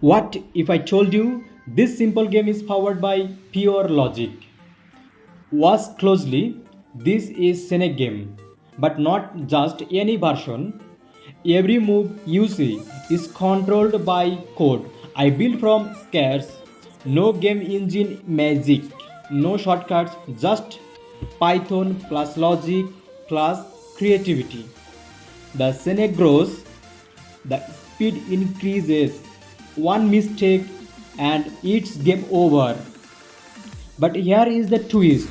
What if I told you this simple game is powered by pure logic? Watch closely, this is Snake game, but not just any version. Every move you see is controlled by code I built from scratch. No game engine magic, no shortcuts, just Python plus logic plus creativity. The snake grows, the speed increases. One mistake and it's game over. But here is the twist.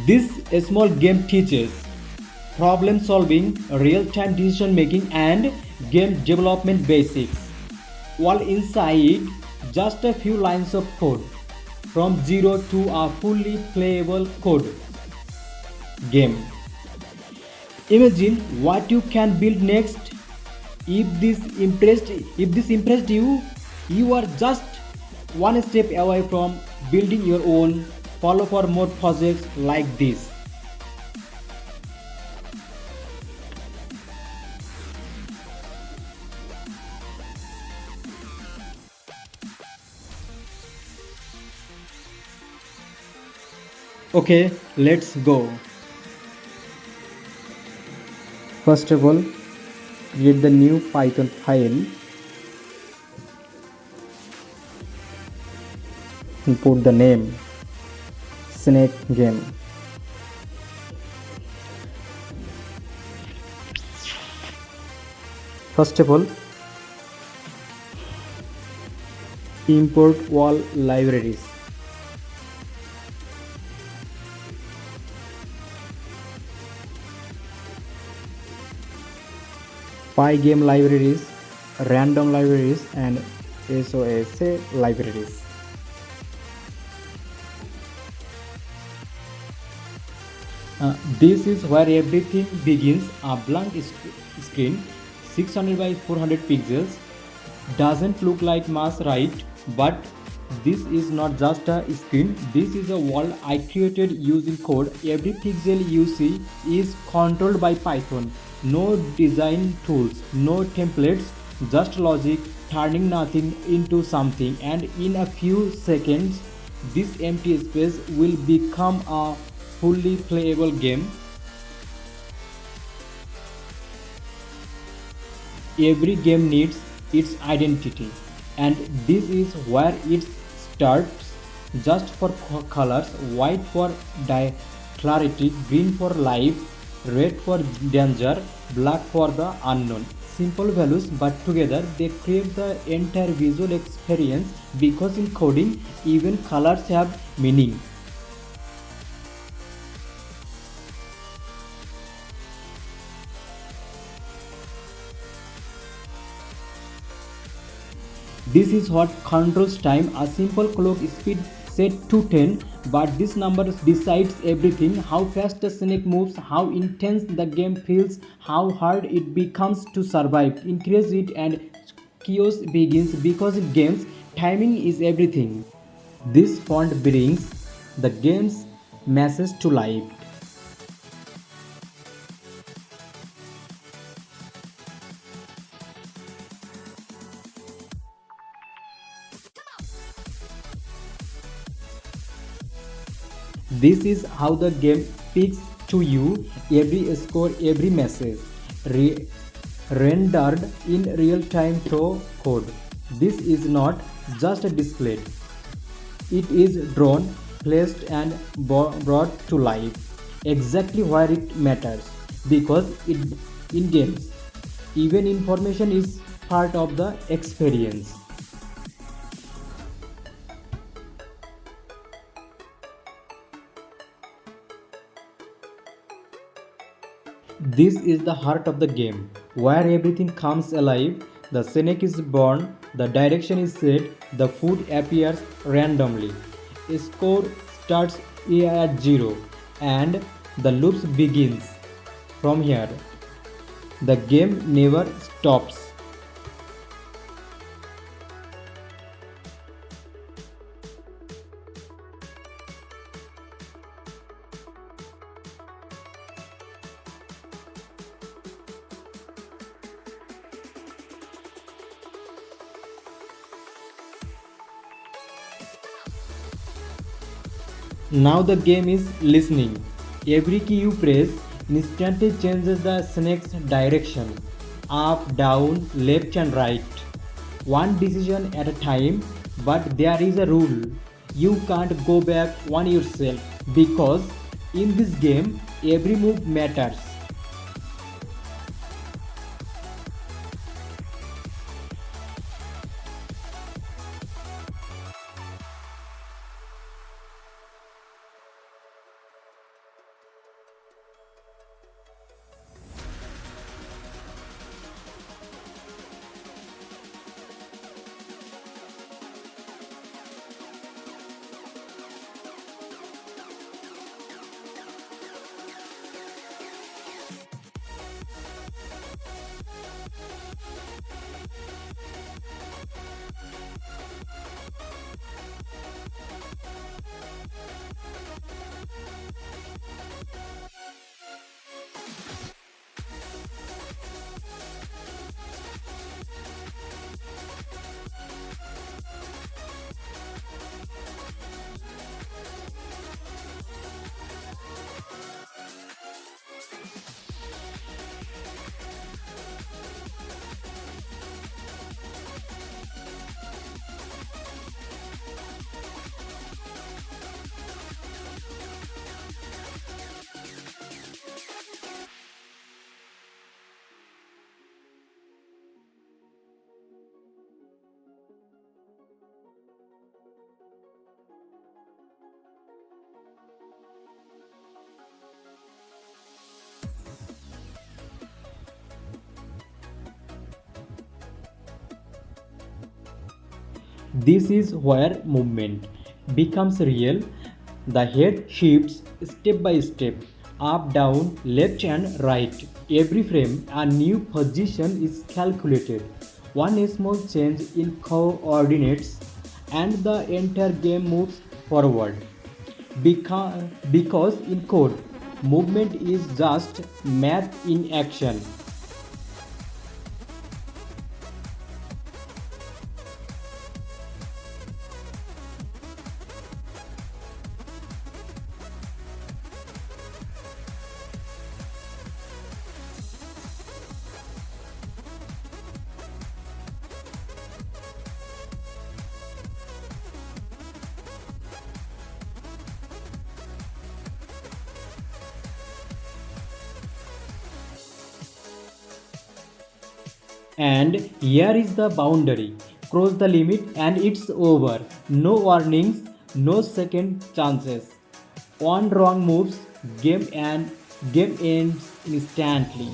This small game teaches problem solving, real time decision making, and game development basics. All inside just a few lines of code from zero to a fully playable code game. Imagine what you can build next. If this impressed you, you are just one step away from building your own. Follow for more projects like this. Okay, let's go. First of all, create the new Python file and put the name snake game. First of all, import all libraries. Pygame libraries, random libraries, and SOSA libraries. This is where everything begins. A blank screen, 600 by 400 pixels, doesn't look like mass, right? But this is not just a screen, this is a world I created using code. Every pixel you see is controlled by Python. No design tools, no templates, just logic turning nothing into something, and in a few seconds this empty space will become a fully playable game. Every game needs its identity, and this is where it starts. Just for colors, white for clarity, green for life, red for danger, black for the unknown. Simple values, but together they create the entire visual experience, because in coding even colors have meaning. This is what controls time. A simple clock speed set to 10, but this number decides everything: how fast the snake moves, how intense the game feels, how hard it becomes to survive. Increase it and chaos begins, because in games, timing is everything. This font brings the game's message to life. This is how the game speaks to you. Every score, every message rendered in real time through code. This is not just a display, it is drawn, placed, and brought to life exactly where it matters, because in games, even information is part of the experience. This is the heart of the game, where everything comes alive. The snake is born, the direction is set, the food appears randomly. A score starts at 0, and the loop begins. From here, the game never stops. Now the game is listening. Every key you press instantly changes the snake's direction up, down, left, and right. One decision at a time, but there is a rule. You can't go back on yourself because in this game every move matters. This is where movement becomes real. The head shifts step by step, up, down, left, and right. Every frame, a new position is calculated. One small change in coordinates, and the entire game moves forward. Because in code, movement is just math in action. And here is the boundary. Cross the limit and it's over. No warnings, no second chances. One wrong moves, game ends instantly.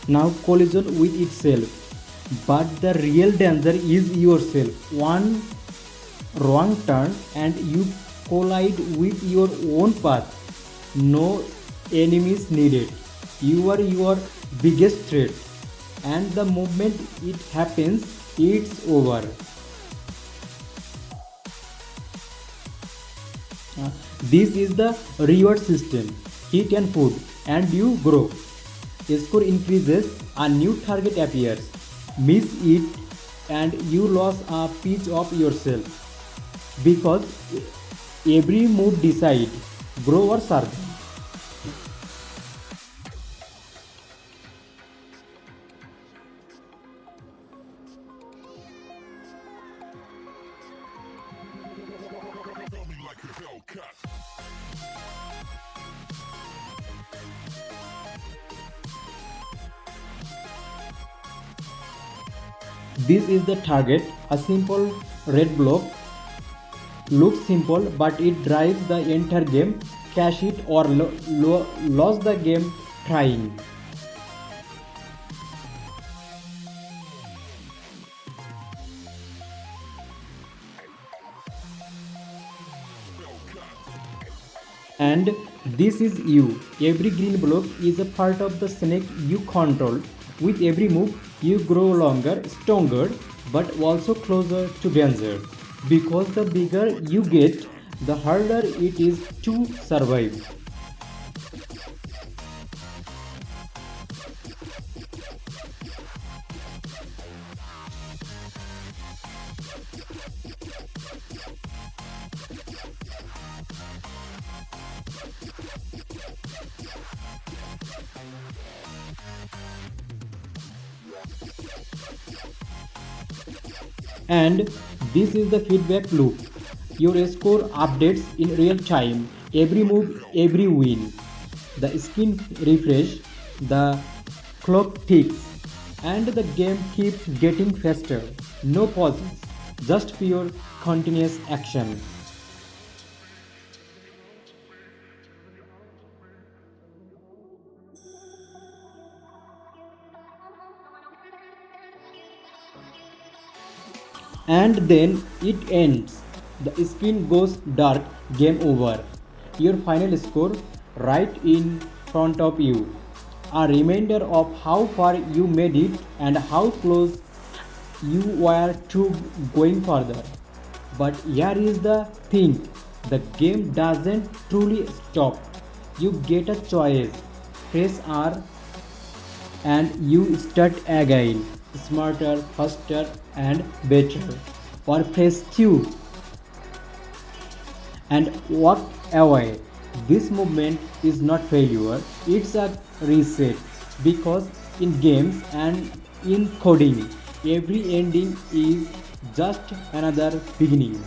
Now collision with itself. But the real danger is yourself. One wrong turn and you collide with your own path. No enemies needed. You are your biggest threat. And the moment it happens, it's over. This is the reward system. Hit and food, and you grow. Score increases, a new target appears. Miss it, and you lose a piece of yourself. Because every move decide grow or survive. This is the target, a simple red block. Looks simple, but it drives the entire game. Cash it or lose the game trying. And this is you. Every green block is a part of the snake you control. With every move, you grow longer, stronger, but also closer to danger. Because the bigger you get, the harder it is to survive. And this is the feedback loop. Your score updates in real time, every move, every win. The skin refresh, the clock ticks, and the game keeps getting faster. No pauses, just pure continuous action. And then it ends. The screen goes dark, game over. Your final score right in front of you. A reminder of how far you made it and how close you were to going further. But here is the thing, the game doesn't truly stop. You get a choice. Press R and you start again, smarter, faster, and better. Or press Q and walk away. This movement is not failure, it's a reset. Because in games and in coding, every ending is just another beginning.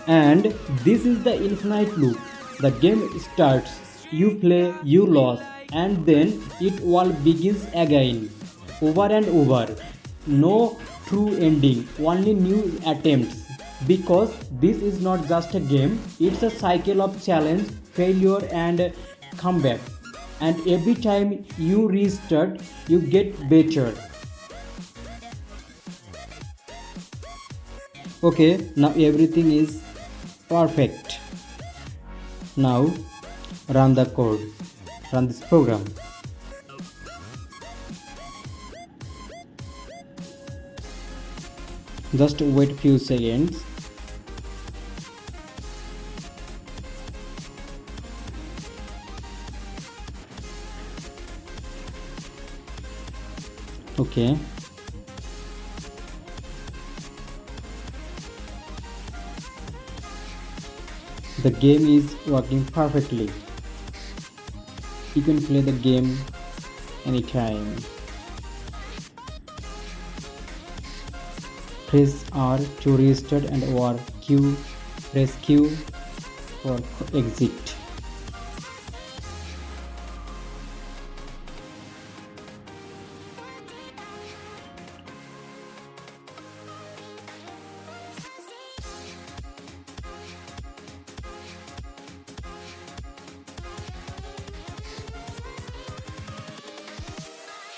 And this is the infinite loop. The game starts, you play, you lose, and then it all begins again, over and over. No true ending, only new attempts. Because this is not just a game, it's a cycle of challenge, failure, and comeback. And every time you restart, you get better. Okay, now everything is perfect. Now run the code, run this program. Just wait few seconds. Okay. The game is working perfectly. You can play the game anytime. Press R to restart and or Q, press Q for exit.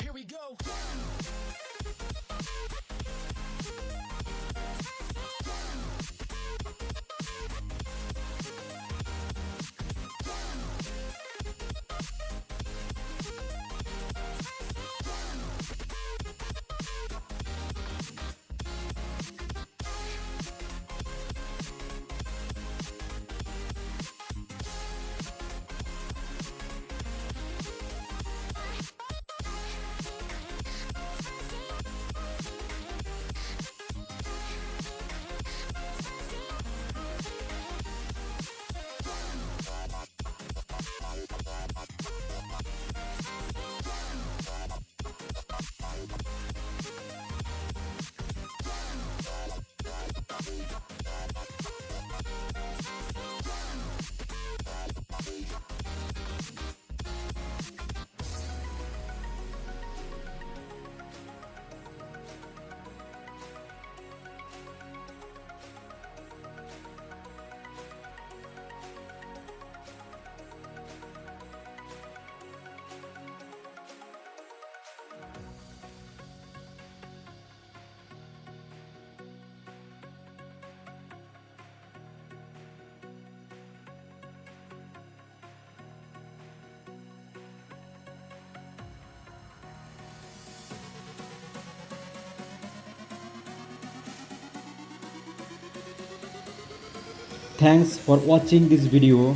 Here we go. Thanks for watching this video.